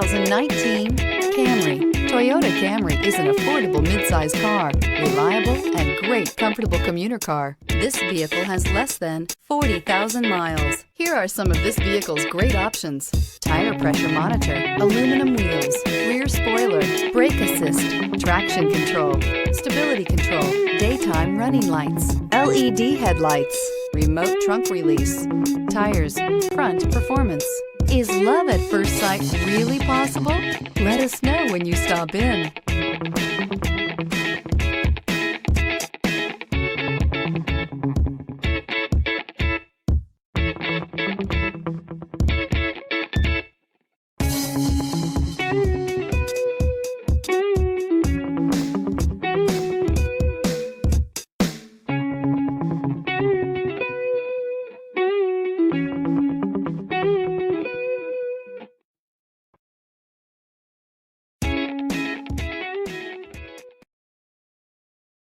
2019 Camry. Toyota Camry is an affordable midsize car, reliable and great comfortable commuter car. This vehicle has less than 40,000 miles. Here are some of this vehicle's great options: tire pressure monitor, aluminum wheels, rear spoiler, brake assist, traction control, stability control, daytime running lights, LED headlights, remote trunk release, tires, front performance. Is love at first sight really possible? Let us know when you stop in.